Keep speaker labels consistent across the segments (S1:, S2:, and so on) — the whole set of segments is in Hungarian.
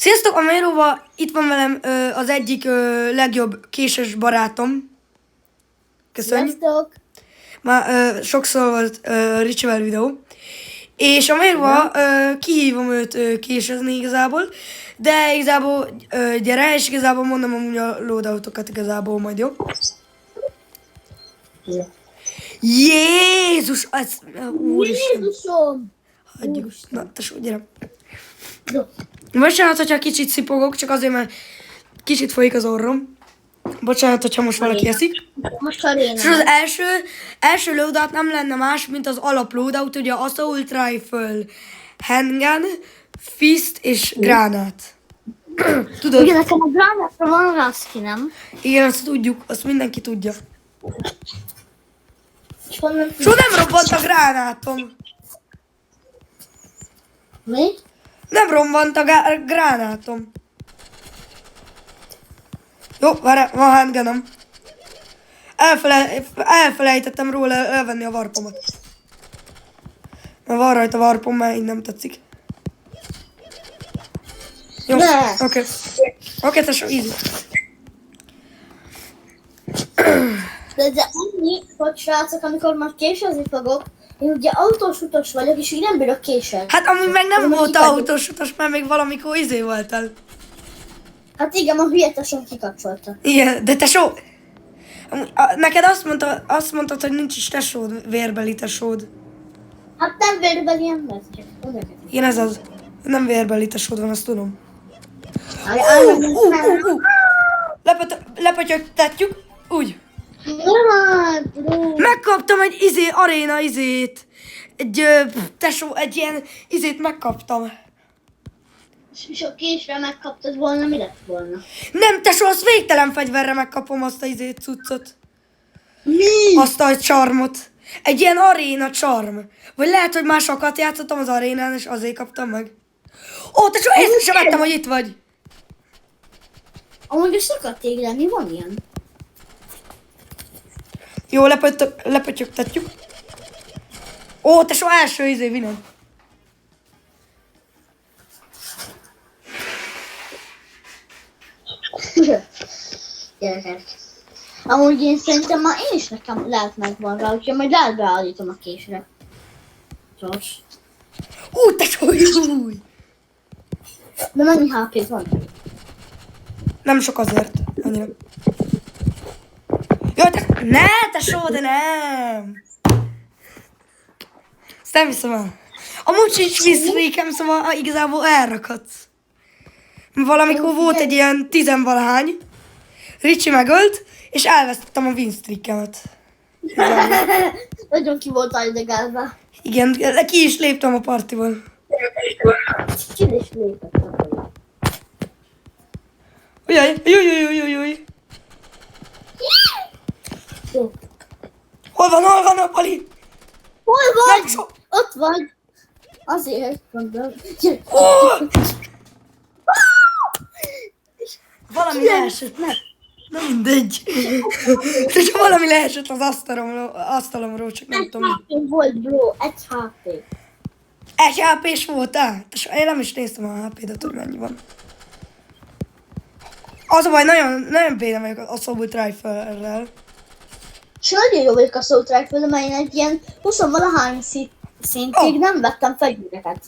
S1: Sziasztok, a Méróba itt van velem az egyik legjobb késes barátom. Köszönjük.
S2: Sziasztok!
S1: Már sokszor volt Ricsivel videó. És a Méróba kihívom őt késezni igazából. De igazából gyere, és igazából mondom amúgy a loadoutokat igazából majd, jó? Jézus! Úristen!
S2: Jézusom!
S1: Hagyjuk. Na, tesó, gyere.
S2: Jó.
S1: Bocsánat, hogyha kicsit szipogok, csak azért, mert kicsit folyik az orrom. Bocsánat, hogyha most valaki eszik.
S2: Most aréna.
S1: És az első loadout nem lenne más, mint az alap loadout, ugye Assault Rifle, Handgun, Fist és Gránát. Tudod?
S2: Ugye nekem a gránátra van rá skinem.
S1: Igen, azt tudjuk, azt mindenki tudja.
S2: És honnan
S1: Soha nem robbant a gránátom.
S2: Mi?
S1: Nem robbant a gránátom. Jó, várj, van handgunom. Elfelejtettem róla elvenni a varpomat. Mert van rajta varpom, mert így nem tetszik. Jó,
S2: Ne.
S1: oké. Oké, tesó, easy.
S2: De annyi, hogy srácok, amikor már késezni fogok, én ugye autós utas vagyok, és így nem bírok késelni.
S1: Hát amúgy meg nem
S2: Amúgy
S1: volt
S2: kikapcsolt.
S1: autós utas, mert még valamikor voltál.
S2: Hát igen, a hülyetesen kikapcsolta.
S1: Igen, de tesó... Amúgy, neked azt mondtad, hogy nincs is tesód, vérbeli tesód.
S2: Hát nem vérbeli ember, csak odakat.
S1: Igen, ez az. Nem vérbeli tesód van, azt tudom. Lepötyögtetjük. Úgy. Megkaptam egy aréna izét. Tesó, egy ilyen izét megkaptam.
S2: És a késre megkaptad volna, mi lett volna?
S1: Nem, tesó, azt végtelen fegyverre megkapom azt a izét cuccot.
S2: Mi?
S1: Azt a charmot. Egy ilyen aréna charm. Vagy lehet, hogy már sokat játszottam az arénán, és azért kaptam meg. Ó, tesó, észre sem vettem, hogy itt vagy.
S2: Amúgy a szakadt lenni van ilyen.
S1: Jó, lepötyögtetjük. Ó, tesó, első vinod.
S2: Gyerekek. Amúgy én szerintem már én is nekem lehet megvan rá, úgyhogy majd lehet beállítom a késre. Gyors.
S1: Ó, tesó, júj.
S2: De mennyi HP-t van?
S1: Nem sok azért. Annyira. Jó, ne, tesó, de nem. Ezt nem hiszem el. Amúgy sincs visszrékem, szóval igazából elrakadsz. Valamikor volt egy ilyen 10-valahány. Ricsi megölt, és elvesztettem a winstreakemet.
S2: Nagyon ki voltál idegálva.
S1: Igen, ki is léptem a partiból.
S2: Ki is lépett.
S1: Ujjaj, júj.
S2: Jó.
S1: Hol van a pali?
S2: Hol
S1: Nem
S2: vagy?
S1: so...
S2: Ott vagy. Azért mondom.
S1: Ó! Valami leesett. Na mindegy. És valami leesett az asztalomról, csak nem
S2: Egy
S1: tudom.
S2: HP volt, bro. Egy HP.
S1: Egy HP-s voltál? Én nem is néztem a HP-dat, hogy mennyi van. Az a baj, nagyon béna vagyok a Assault Rifle-rel.
S2: És nagyon jó vagyok a Assault Rifle, mert én egy ilyen 20-valahány szintig nem vettem fegyvereket.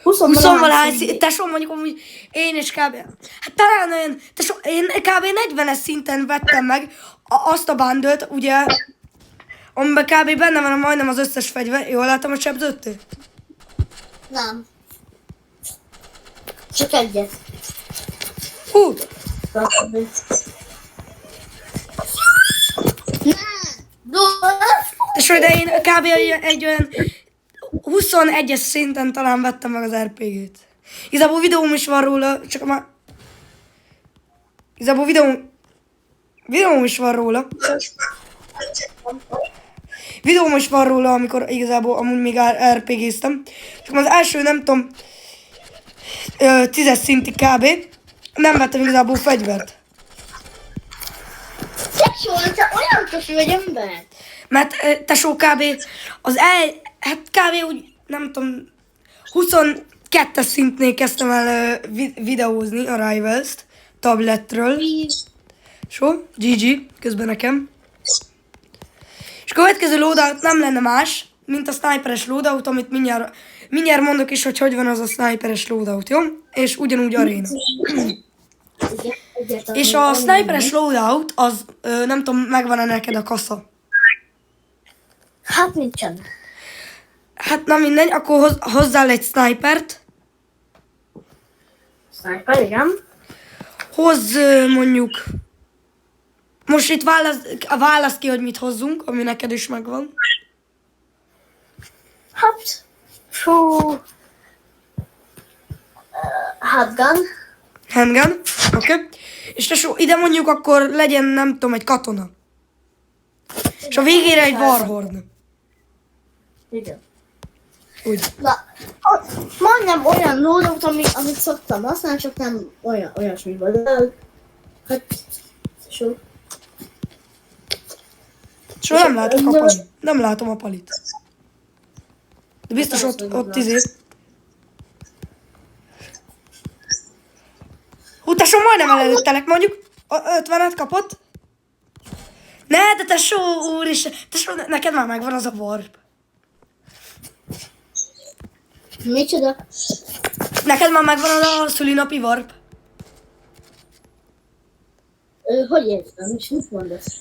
S1: 20-valahány szint, tesó, mondjuk amúgy én is kb. Hát talán olyan, tesó, én kb. 40-es szinten vettem meg azt a bundle-t, ugye, amiben kb. Benne van majdnem az összes fegyver. Jól látom a csapdöttő?
S2: Nem. Csak egyet.
S1: Hú! Tesó, de én kb. Egy olyan 21-es szinten talán vettem meg az RPG-t. Igazából videóm is van róla, csak már... Igazából videóm is van róla. Videóm is van róla, amikor igazából amúgy még RPG-ztem. Csak az első, nem tudom, 10-es szintig kb. Nem vettem igazából fegyvert.
S2: Szexuál, te olyan kösű vagy ember.
S1: Mert tesó kb. Hát kb. úgy, nem tudom, 2-es szintnél kezdtem el videózni a Rivals-t tabletről. So, GG, közben nekem. És a következő loadout nem lenne más, mint a sniperes loadout, amit mindjárt mondok is, hogy van az a sniperes loadout, jó? És ugyanúgy aréna. És a sniperes loadout, az nem tudom, megvan-e neked a kasza?
S2: Hát nincsen.
S1: Hát na mindegy, akkor hozzál egy snipert.
S2: Sniper, igen.
S1: Hozz mondjuk... Most itt válasz ki, hogy mit hozzunk, ami neked is megvan.
S2: Hát, handgun.
S1: Handgun, oké. Okay. És tesó, ide mondjuk akkor legyen, nem tudom, egy katona. És a végére egy warhorn.
S2: Igen.
S1: Úgy.
S2: Na, majdnem olyan loadout, amit szoktam használni, csak nem olyasmi volt. Hát, so.
S1: És nem látok a palit. Nem látom a palit. De biztos ott izé. Hú, tesó, majdnem előttelek, mondjuk 50-et kapott. Ne, de tesó, úristen, tesó, neked már megvan az a warp.
S2: Micsoda?
S1: Neked már megvan az a szülinapi warp.
S2: Hogy értem? És mit mondasz?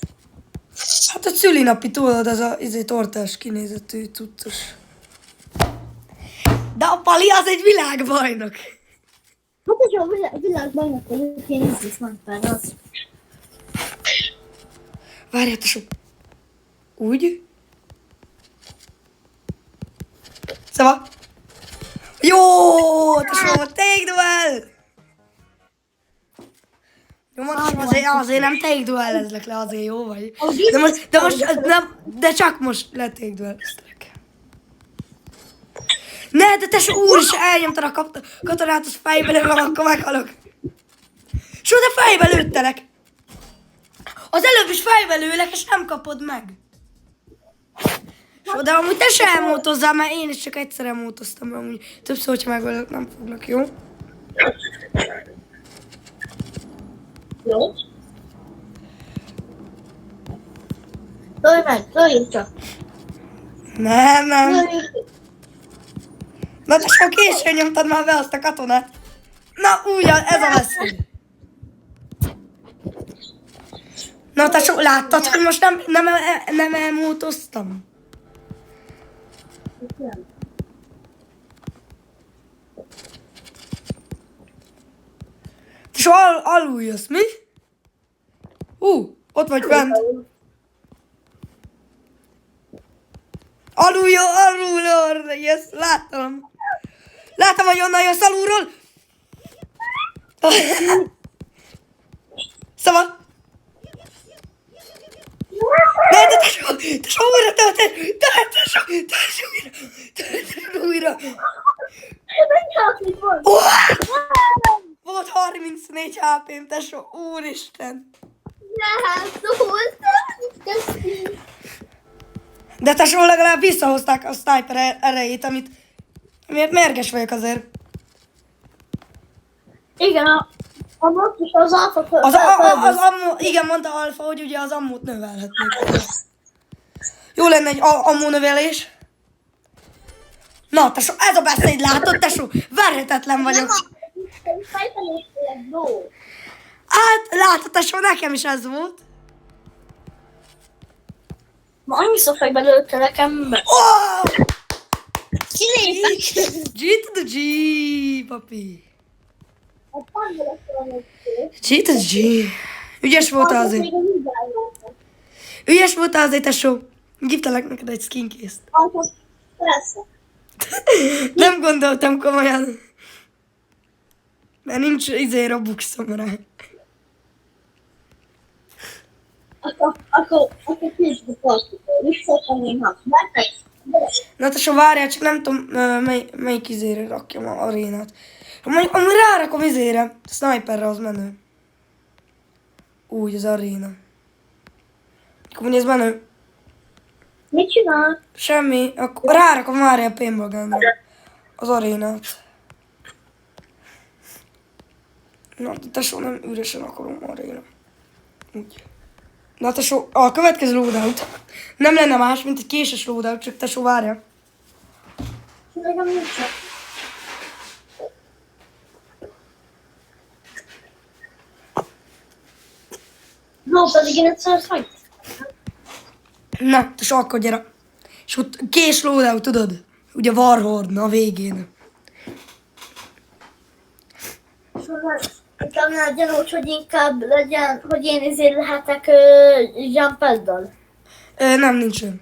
S1: Hát a szülinapi, tudod, az a tortás kinézetű cuccos. De a Pali az egy világbajnok.
S2: Hát, hogyha a világbajnok vagyok, én is sniper az.
S1: Várjál, tesó. Úgy. Szóval. Jó, tesó, take duel! Jó, mondom, azért nem take duelezlek le, azért jó vagy. De csak most le take duelezlek. Ne, de tesó, úr is elnyomtad a katonát, az fejbe lőve, akkor meghalok. Só, de fejbe lőttelek. Az előbb is fejbe lőlek, és nem kapod meg. Só, de amúgy te se elmótozzál, mert én is csak egyszer elmótoztam, mert amúgy többször, hogyha megölök, nem foglak, jó?
S2: Jó. Lőj meg, lőjünk csak.
S1: Nem.
S2: Lőjünk.
S1: Na te sok későn nyomtad már be azt a katonát. Na úgy, ez a veszély. Na te sok, láttad, hogy most nem elmótoztam? Te so alul jössz, mi? Ott vagy bent. Alul, yes, láttam. Láttam, hogy onnan jössz alulról. Szóval. Ne, de tesó újra, tesó újra. Volt 34 HP-m, tesó, úristen. De tesó, legalább visszahozták a sniper erejét, amiért mérges vagyok azért.
S2: Igen, a most is az alfa
S1: igen, mondta Alfa, hogy ugye az ammót növelhetnék. Jó lenne egy ammó növelés. Na, tesó, ez a beszéd, látod, tesó? Verhetetlen vagyok. Hát, látod, tesó, nekem is ez volt.
S2: Ma annyiszor fejbe lőtte nekem be.
S1: Oh!
S2: Kilépek!
S1: G to the G, papi. G to the G. Ügyes voltál azért. Ügyes voltál azért, tesó. Giftelek neked egy skin case-t.
S2: Persze.
S1: Nem gondoltam komolyan. Mert nincs Robuxom rá.
S2: Akkor nincs a partikól. Visszatenném, ha
S1: Na tesó, várjál, csak nem tudom melyik izére rakjam a arénát. Mondjuk, amúgy rárakom izére. Sniperre az menő. Úgy, az aréna. Akkor ez menő.
S2: mit csinál?
S1: Semmi. Akkor rárakom várjál a paintball gunra. Az arénát. Na, tesó, nem üresen akarom arra élni. Úgy. Na, tesó, a következő loadout nem lenne más, mint egy késes loadout, csak tesó, várja.
S2: Nekem nincs. No, pedig én egyszer hagyt.
S1: Na, tesó, akkor gyere. És ott kés loadout, tudod? Ugye Warhord, na a végén.
S2: Nekem nem gyanús, hogy inkább legyen, hogy én ezért lehetek jumpeddal.
S1: Nem, nincsen.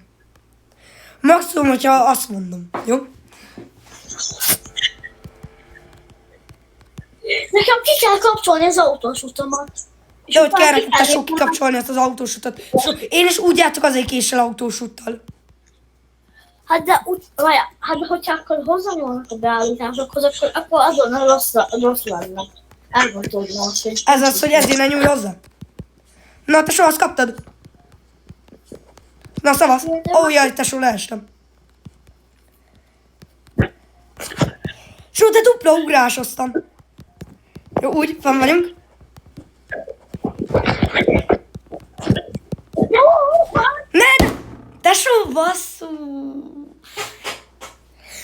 S1: Maximum, hogyha azt mondom, jó?
S2: Nekem ki kell kapcsolni az autós utamat.
S1: De hogy kell
S2: utána
S1: neked, tesó,
S2: ki kell
S1: kikapcsolni ezt az autós utat. So, én is úgy játszok azért késsel autós úttal.
S2: Hát de hogyha akkor hozzányúlnak a beállításokhoz, akkor azonnal rossz lenne. Elgondolni azt, hogy...
S1: Ez az, hogy ezért ne nyújj hozzá. Na, tesó, azt kaptad? Na, szavasz. Ó, jaj, tesó, leestem. Só, de dupla ugrásoztam. Jó, úgy, fenn vagyunk. Ne! Tesó, basszú!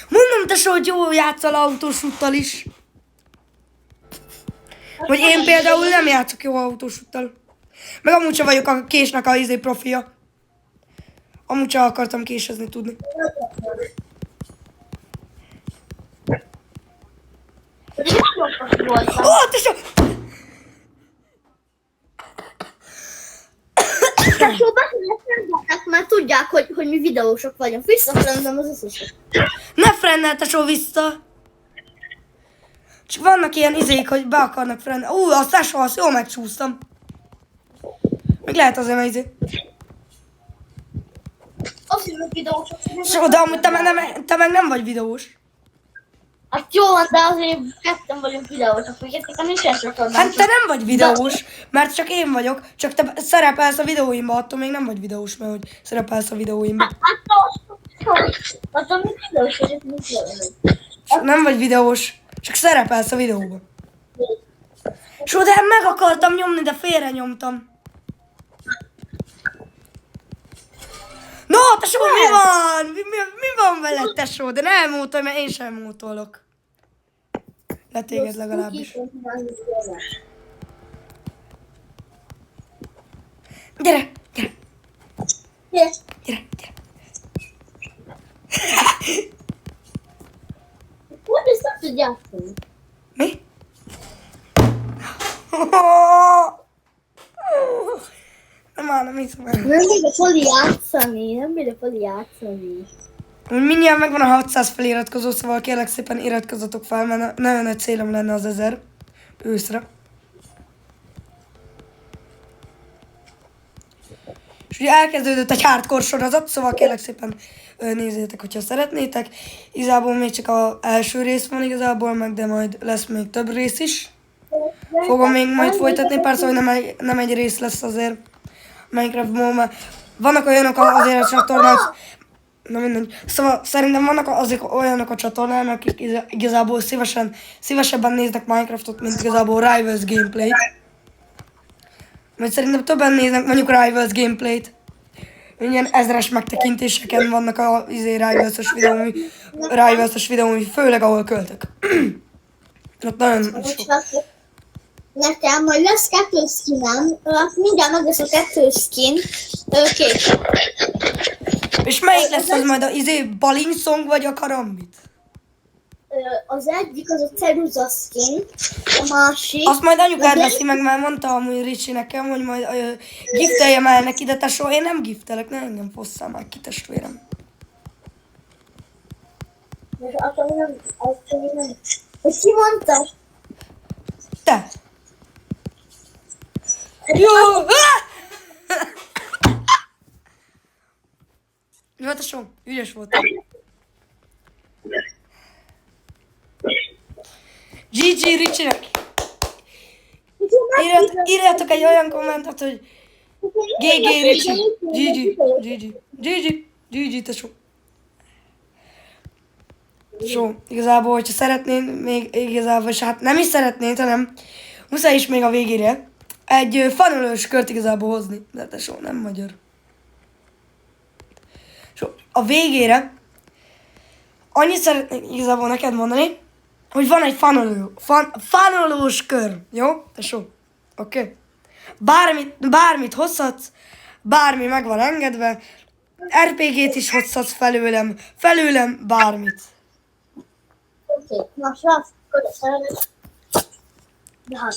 S1: Mondom, tesó, hogy jó játszol autós úttal is. Vagy én például nem játszok jó autós úttal. Meg amúgy sem vagyok a késnek a profia. Amúgy sem akartam késezni tudni. Ó, tesó!
S2: Tesó, már tudják, hogy mi videósok vagyunk. Visszafrendem az összeset.
S1: Ne frennel, tesó, vissza! Csak vannak ilyen izék, hogy be akarnak frennel. Azt tesó, azt jól megcsúsztam. Még lehet azért, mert izé.
S2: Azt hiszem, videósok vagyunk.
S1: Só, de amúgy te meg nem vagy videós.
S2: Hát jó van, de azért ketten vagyunk videósok, hogy nekem nincs ilyen csatornám.
S1: Hát te nem vagy videós, mert csak én vagyok. Csak te szerepelsz a videóimba, attól még nem vagy videós, mert hogy szerepelsz a videóimba.
S2: Hát a mi videós vagyok, mit jelent?
S1: Nem vagy videós, csak szerepelsz a videóban. Só, de meg akartam nyomni, de félre nyomtam. No, tesó, mi van? Mi van veled, tesó? De ne mótolj, mert én sem mótolok. Le téged legalábbis. Gyere, gyere, gyere, gyere.
S2: Hogy ezt nem tud játszani?
S1: Mi? Nem hiszem el.
S2: Nem bírja Poli játszani.
S1: Mindjárt megvan a 600 feliratkozó, szóval kérlek szépen iratkozzatok fel, mert nagyon nagy célom lenne az 1000 őszre. És ugye elkezdődött egy hardcore sorozat, szóval kérlek szépen nézzétek, hogyha szeretnétek. Igazából még csak az első rész van igazából, meg de majd lesz még több rész is. Fogom még majd folytatni, persze, hogy nem egy rész lesz azért Minecraft-ból, mert vannak olyanok azért a csatornák, na mindegy. Szóval szerintem vannak azért olyanok a csatornán, akik igazából szívesebben néznek Minecraftot, mint igazából Rivals gameplayt. Vagy szerintem többen néznek mondjuk Rivals gameplayt. Ilyen 1000-es megtekintéseken vannak a Rivals-os videómi, főleg ahol költök. Ott nagyon sok.
S2: Nekem majd lesz 2 skinem, mindjárt meg lesz a 2 skin, kék.
S1: És melyik lesz az majd a Balin Song vagy a Karambit?
S2: Az egyik az a Ceruza skin, a másik...
S1: Azt majd anyukád veszi meg, mert mondta amúgy Ricsi nekem, hogy majd gifteljem el neki, de tesó, én nem giftelek, ne engem fosszál már ki, testvérem.
S2: És ki mondta?
S1: Te! Jó! Jó, tesó, ügyes voltam. GG Ricsinek! Írjátok egy olyan kommentet, hogy GG Ricsi. GG, tesó. Tesó, igazából, hogyha szeretnéd, még igazából, és hát nem is szeretnéd, hanem Muszáj is még a végére egy funnelős kört igazából hozni. De tesó, nem magyar. És a végére annyit szeretnék igazából neked mondani, hogy van egy funnelős kör. Jó? Tesó? Oké? Bármit hozhatsz, bármi meg van engedve, RPG-t is hozhatsz felőlem bármit.
S2: Oké, na srác, akkor szeretnék. De hát.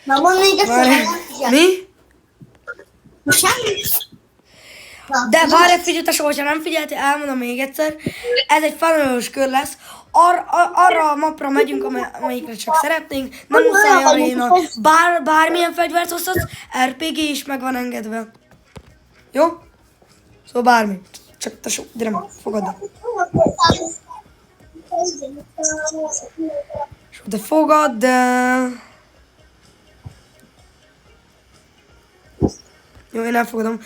S2: Na, mondd még egyszer.
S1: Mi?
S2: Semmi. Na,
S1: De várj egy figyelj, tesó, hogyha nem figyeltél, elmondom még egyszer. Ez egy funnelős kör lesz. Arra a mapra megyünk, amelyikre csak szeretnénk. Nem muszáj aréna. Bármilyen fegyvert hozhatsz, RPG is meg van engedve. Jó? Szóval bármi. Csak tesó, gyere meg, fogadd el. De fogadd el. Jó, én elfogadom.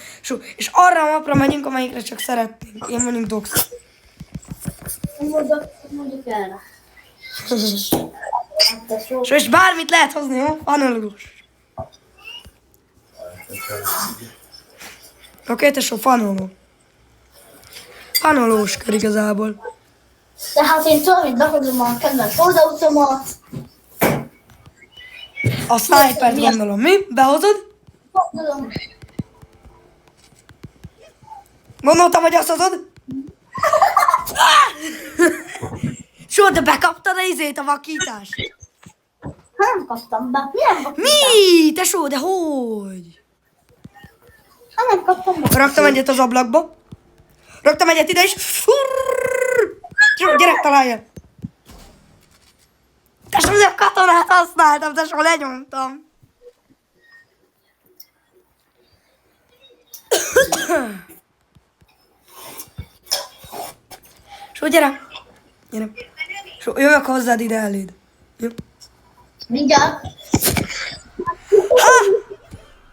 S1: És arra a mapra megyünk, amelyikre csak szeretnénk. Én mondjuk Dox.
S2: Mondjuk erre.
S1: És bármit lehet hozni, jó? Funnelós. Oké, tesó, funneló. Funnelós kör igazából.
S2: Tehát én tudom, hogy behozom a kedvenc oldautomat.
S1: A snipert gondolom, mi? Behozod?
S2: Tudom.
S1: Gondoltam, hogy azt hozod? Só, de bekaptad a vakítást?
S2: Nem kaptam be. Milyen kaptam be?
S1: Mi? Tesó, de hogy?
S2: Nem kaptam be.
S1: Raktam egyet az ablakba. Raktam egyet ide is. Tesó, gyere, találjál. Tesó, de katonát használtam, tesó, lenyomtam. Só, gyere. Gyere. Só, jövök hozzád ide eléd. Jó?
S2: Mindjárt.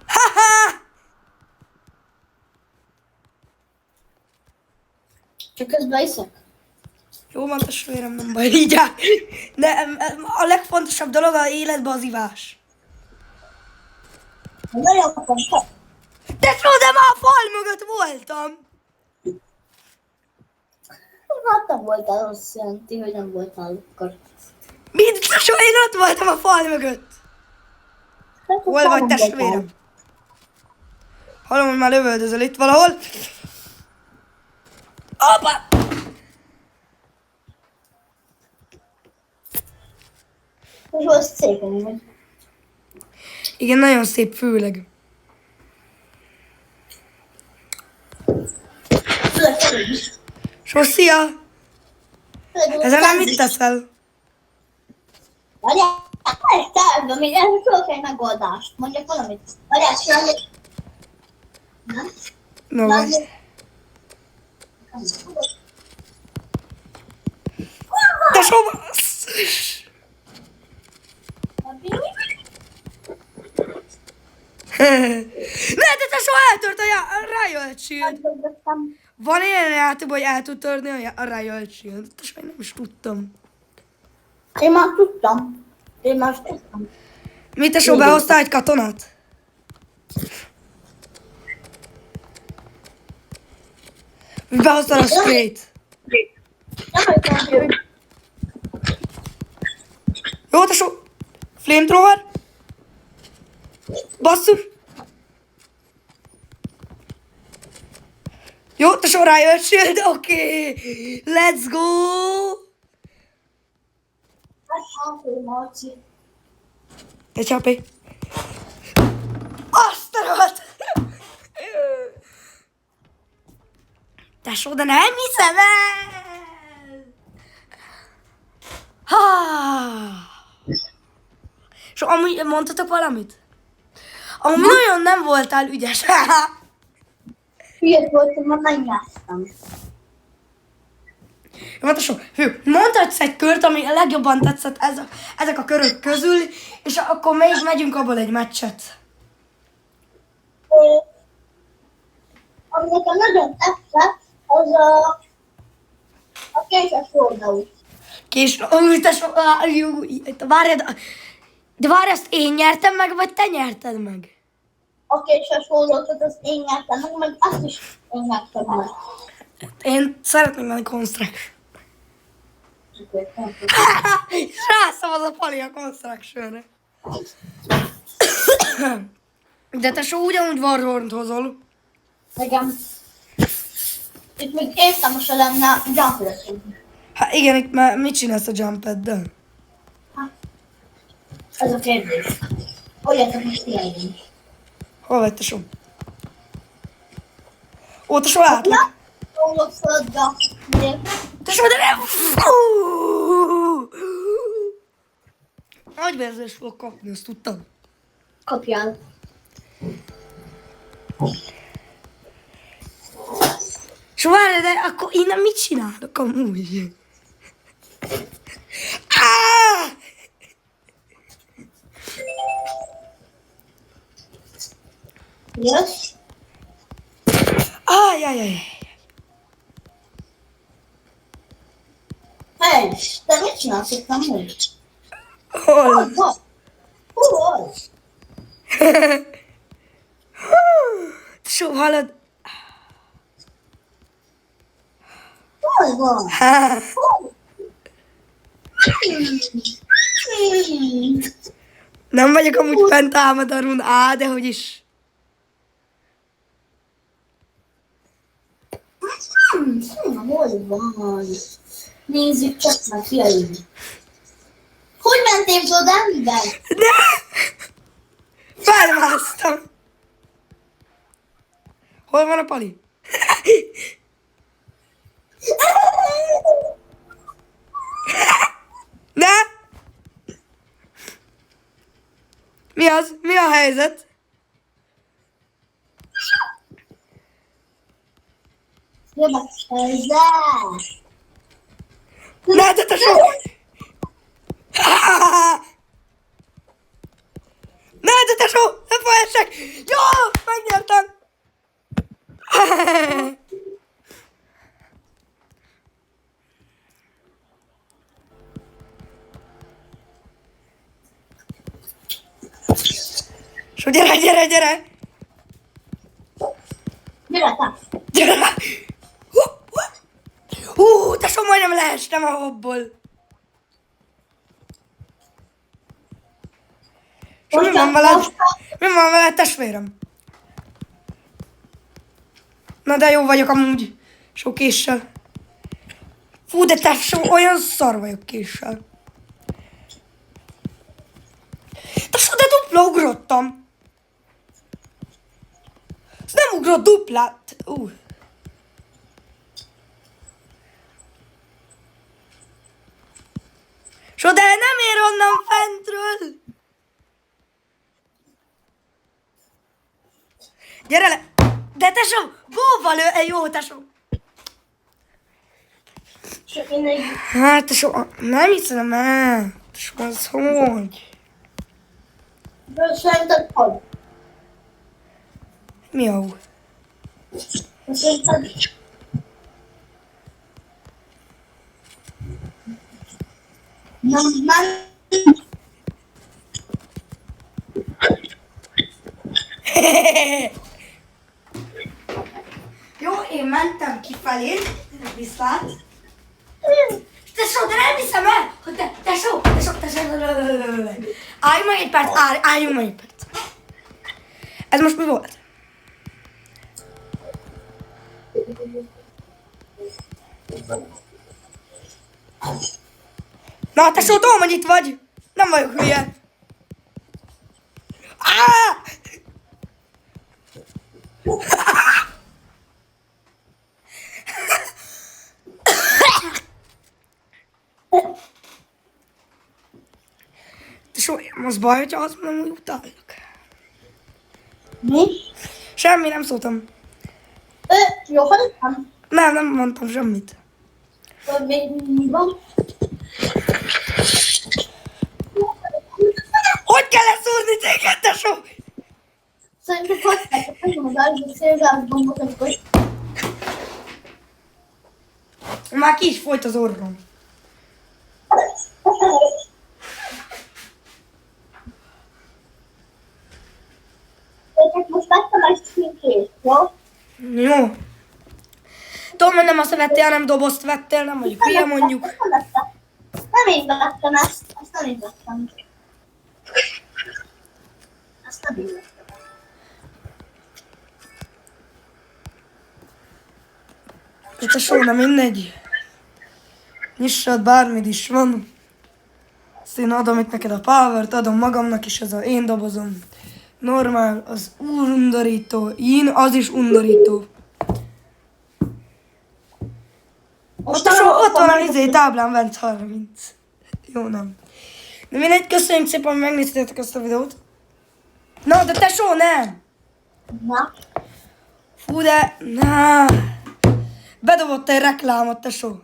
S1: Ha-ha!
S2: Csak közben iszok.
S1: Jó van, testvérem, nem baj, így áll. De a legfontosabb dolog az életben az ivás.
S2: Nagyon fontos.
S1: Tesó, de már a fal mögött voltam.
S2: Hát nem voltál, azt jelenti, hogy nem voltál akkor.
S1: Mind, tesó, én ott voltam a fal mögött. Hol vagy, testvérem? Hallom, hogy már lövöldözöl itt valahol. Apa!
S2: És az szép, hogy.
S1: Igen, nagyon szép, főleg. Só, szia! Ezzel nem mit teszel?
S2: Várjál, egy tárgyban, még erre tudok egy megoldást. Mondjak valamit. Várjál, csinálj. Nem?
S1: No, van. Tesó! Ne, de tesó, eltört a rájölt shield. Van ilyen játék, hogy el tud törni a rájölt shield. Tesó, én nem is tudtam.
S2: Én már tudtam.
S1: Mi, tesó, behoztál egy katonát? Behoztál a sprayt. Jó, tesó. Flamethrower. Basszus. Jó, tesó, rájött shield, oké. Let's go. Egy HP. Azt a rohadt. Tesó, de nem hiszem el. Ha. És amúgy mondtatok valamit? Amúgy nagyon nem voltál ügyes.
S2: Hülyet voltam, mert nem játsztam.
S1: Jó, tesó, mondhatsz egy kört, ami a legjobban tetszett ezek a körök közül, és akkor még megyünk abból egy meccset.
S2: Ami nekem nagyon tetszett, az a késes oldalú.
S1: Tesó, várjad, De várj, ezt én nyertem meg, vagy te nyerted meg?
S2: A késes hódoltat azt én nyertem meg azt is én nyertem meg.
S1: Én szeretném menni Construction. És rászavaz a Pali a Constructionre. De te ugyanúgy Warhorn-t hozol.
S2: Igen. Itt még értelmesen lenne a jump-et.
S1: Hát igen, itt már mit csinálsz a jump-eddel?
S2: Ez a kérdés. Olyatok most tényleg.
S1: Hol vagy, tesó? Ó, tesó, látlak.
S2: Rólok földbe.
S1: Tesó, de nem! Agyvérzést fogok kapni, azt tudtam.
S2: Kapjál.
S1: És várj, de akkor innen mit csinálok amúgy? Ah!
S2: Jössz?
S1: Ajajaj.
S2: Hey, te mit csinálsz itt amúgy?
S1: Hol?
S2: Hol?
S1: Tesó, hallod?
S2: Hol van?
S1: Há. Nem vagyok amúgy fent Ámadarun, de hogy is.
S2: Hol van? Nézzük csak meg, fiaim. Hogy mentél oda, amiben?
S1: Ne! Felmásztam. Hol van a Pali? Ne! Mi az? Mi a helyzet?
S2: Jövök ezzel.
S1: Ne, de tesó! Ne, de tesó! Ne folyessek! Jó! Megnyertem! So, gyere!
S2: Gyere, te.
S1: Gyere! Tesó, majdnem leestem a hobból. És mi van veled? Mi van veled, testvérem? Na de jó vagyok amúgy. Sok késsel. Fú, de tesó, olyan szar vagyok késsel. Tesó, de dupla ugrottam. Ez nem ugrott duplát. So, de nem ér onnan fentről. Gyere le! De tesó, góval ő, jó tesó.
S2: Csak én egy...
S1: Hát tesó, nem hiszem el. Tesó, az hogy?
S2: De szerinted hogy?
S1: Mi a hú?
S2: Szerinted... Nem.
S1: Jó, én mentem kifelé, viszlát. Tesó, de nem hiszem el, hogy tesó. Álljunk meg egy perc, álljunk meg egy perc. Ez most mi volt? Na, tesó, tudom, hogy itt vagy. Nem vagyok hülye. Tesó, az baj, hogyha azt mondom, hogy utállak.
S2: Mi?
S1: Semmi, nem szóltam.
S2: Jó, hallottam.
S1: Nem mondtam semmit.
S2: Mi van?
S1: Hogy kell leszúrni téged, tesó?
S2: Szerinted hogy kell az első szélzás gombot, amikor...
S1: Már ki is folyt az orrom.
S2: Jó?
S1: Jó. Tudom, hogy nem azt vettél, hanem dobozt vettél, nem vagyok hülye mondjuk.
S2: Nem én vettem ezt nem én vettem. Ezt nem én vettem.
S1: De tesó, nem mindegy. Nyissad, bármit is van. Azt én adom itt neked a powert, adom magamnak is, ez az én dobozom. Normál, az undorító. Yin, az is undorító. Most tesó, ott van a táblán bent 30. Jó, nem. De mindegy, köszönjük szépen, hogy megnéztétek ezt a videót. Na, de tesó, nem!
S2: Na,
S1: Fú, de... Na. Bedobott egy reklámot, tesó.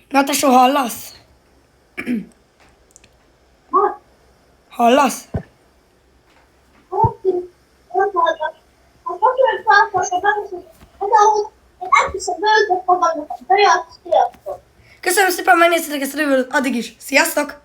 S1: Na, tesó, hallasz?
S2: hát,
S1: Hallasz? Köszönöm szépen, megnéztétek ezt a videót, addig is. Sziasztok!